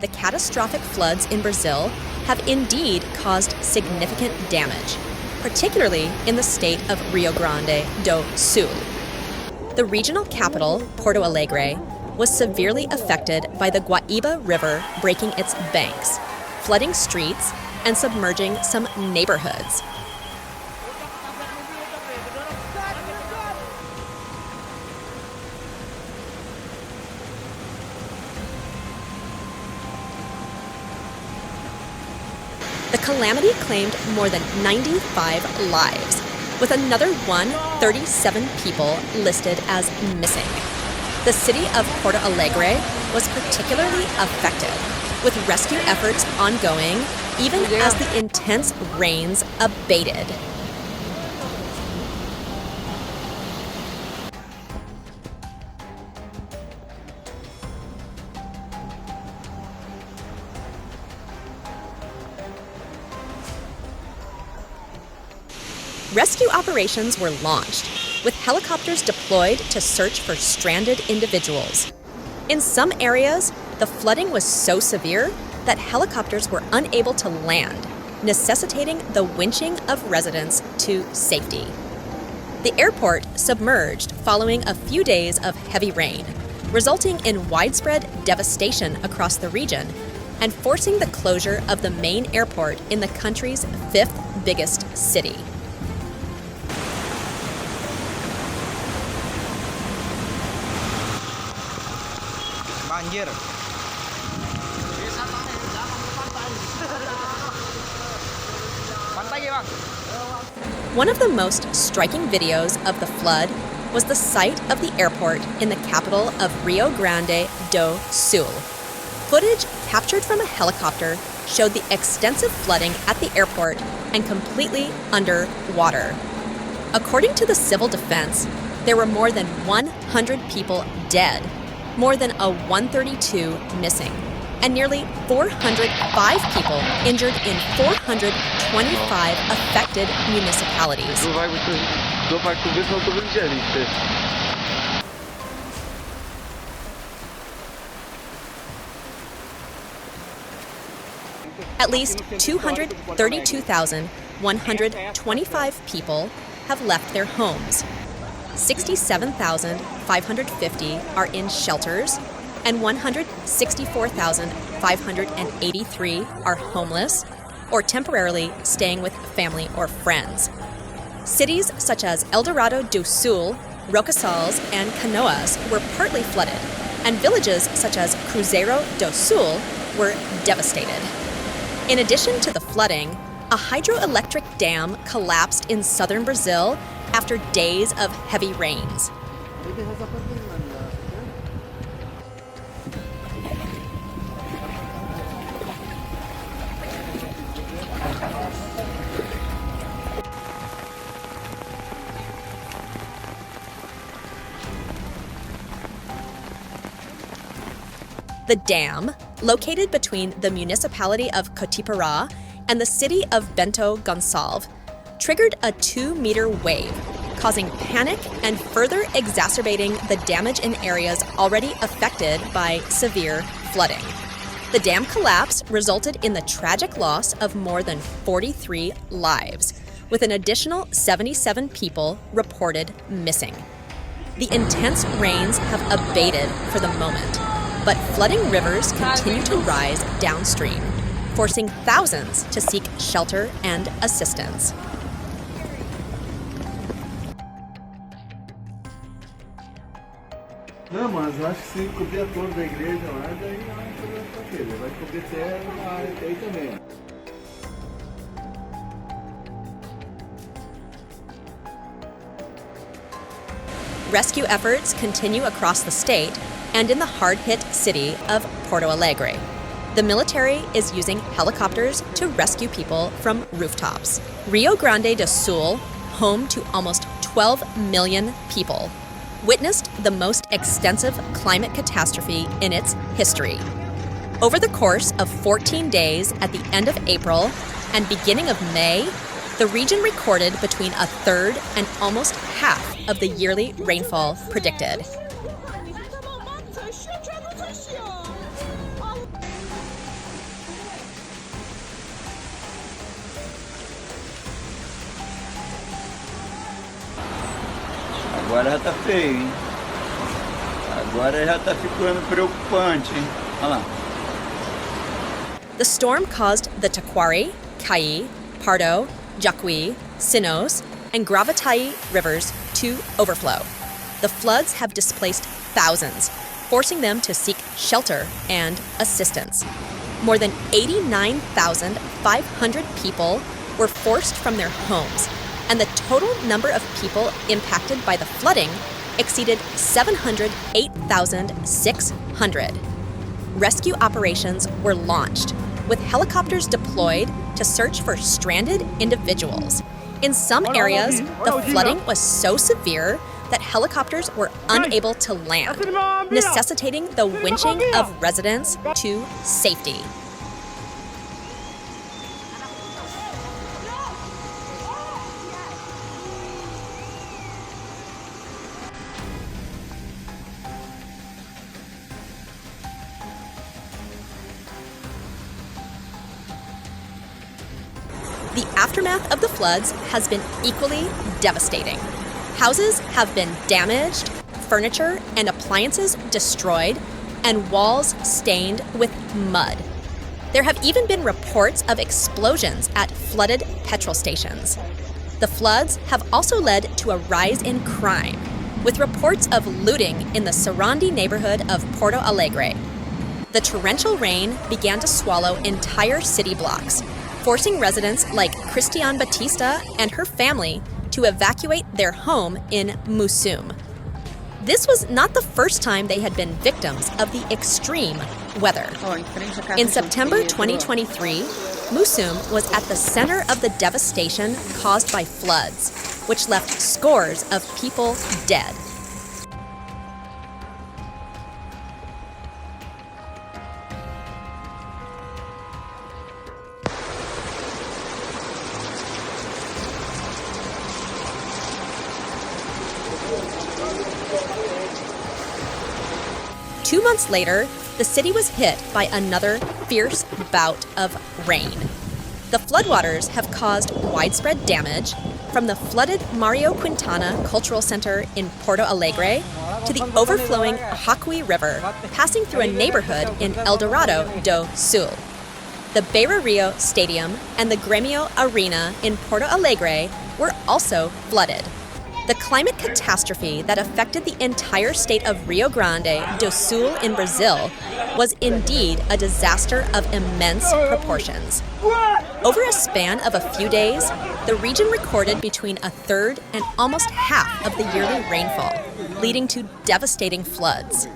The catastrophic floods in Brazil have indeed caused significant damage, particularly in the state of Rio Grande do Sul. The regional capital, Porto Alegre, was severely affected by the Guaíba River breaking its banks, flooding streets, and submerging some neighborhoods. The calamity claimed more than 95 lives, with another 137 people listed as missing. The city of Porto Alegre was particularly affected, with rescue efforts ongoing even as the intense rains abated. Rescue operations were launched, with helicopters deployed to search for stranded individuals. In some areas, the flooding was so severe that helicopters were unable to land, necessitating the winching of residents to safety. The airport submerged following a few days of heavy rain, resulting in widespread devastation across the region and forcing the closure of the main airport in the country's fifth biggest city. One of the most striking videos of the flood was the sight of the airport in the capital of Rio Grande do Sul. Footage captured from a helicopter showed the extensive flooding at the airport and completely underwater. According to the civil defense, there were more than 100 people dead, more than 132 missing, and nearly 405 people injured in 425 affected municipalities. At least 232,125 people have left their homes. 67,550 are in shelters, and 164,583 are homeless or temporarily staying with family or friends. Cities such as El Dorado do Sul, Rocassals, and Canoas were partly flooded, and villages such as Cruzeiro do Sul were devastated. In addition to the flooding, a hydroelectric dam collapsed in southern Brazil after days of heavy rains. The dam, located between the municipality of Cotipará and the city of Bento Gonçalves, triggered a 2-meter wave, causing panic and further exacerbating the damage in areas already affected by severe flooding. The dam collapse resulted in the tragic loss of more than 43 lives, with an additional 77 people reported missing. The intense rains have abated for the moment, but flooding rivers continue to rise downstream, forcing thousands to seek shelter and assistance. Não, mas eu acho que se cobrir a torre da igreja lá, daí não vai fazer pra quê? Vai cobrir terra aí também. Rescue efforts continue across the state and in the hard-hit city of Porto Alegre. The military is using helicopters to rescue people from rooftops. Rio Grande do Sul, home to almost 12 million people, witnessed the most extensive climate catastrophe in its history. Over the course of 14 days at the end of April and beginning of May, the region recorded between a third and almost half of the yearly rainfall predicted. Agora já tá feio, hein? Agora já tá ficando preocupante, hein? Olha lá. The storm caused the Taquari, Cai, Pardo, Jacuí, Sinos, and Gravataí rivers to overflow. The floods have displaced thousands, forcing them to seek shelter and assistance. More than 89,500 people were forced from their homes, and the total number of people impacted by the flooding exceeded 708,600. Rescue operations were launched, with helicopters deployed to search for stranded individuals. In some areas, the flooding was so severe that helicopters were unable to land, necessitating the winching of residents to safety. The aftermath of the floods has been equally devastating. Houses have been damaged, furniture and appliances destroyed, and walls stained with mud. There have even been reports of explosions at flooded petrol stations. The floods have also led to a rise in crime, with reports of looting in the Sarandi neighborhood of Porto Alegre. The torrential rain began to swallow entire city blocks, forcing residents like Christiane Batista and her family to evacuate their home in Musum. This was not the first time they had been victims of the extreme weather. In September 2023, Musum was at the center of the devastation caused by floods, which left scores of people dead. Two months later, the city was hit by another fierce bout of rain. The floodwaters have caused widespread damage, from the flooded Mario Quintana Cultural Center in Porto Alegre to the overflowing Jacuí River, passing through a neighborhood in El Dorado do Sul. The Beira Rio Stadium and the Grêmio Arena in Porto Alegre were also flooded. The climate catastrophe that affected the entire state of Rio Grande do Sul in Brazil was indeed a disaster of immense proportions. Over a span of a few days, the region recorded between a third and almost half of the yearly rainfall, leading to devastating floods.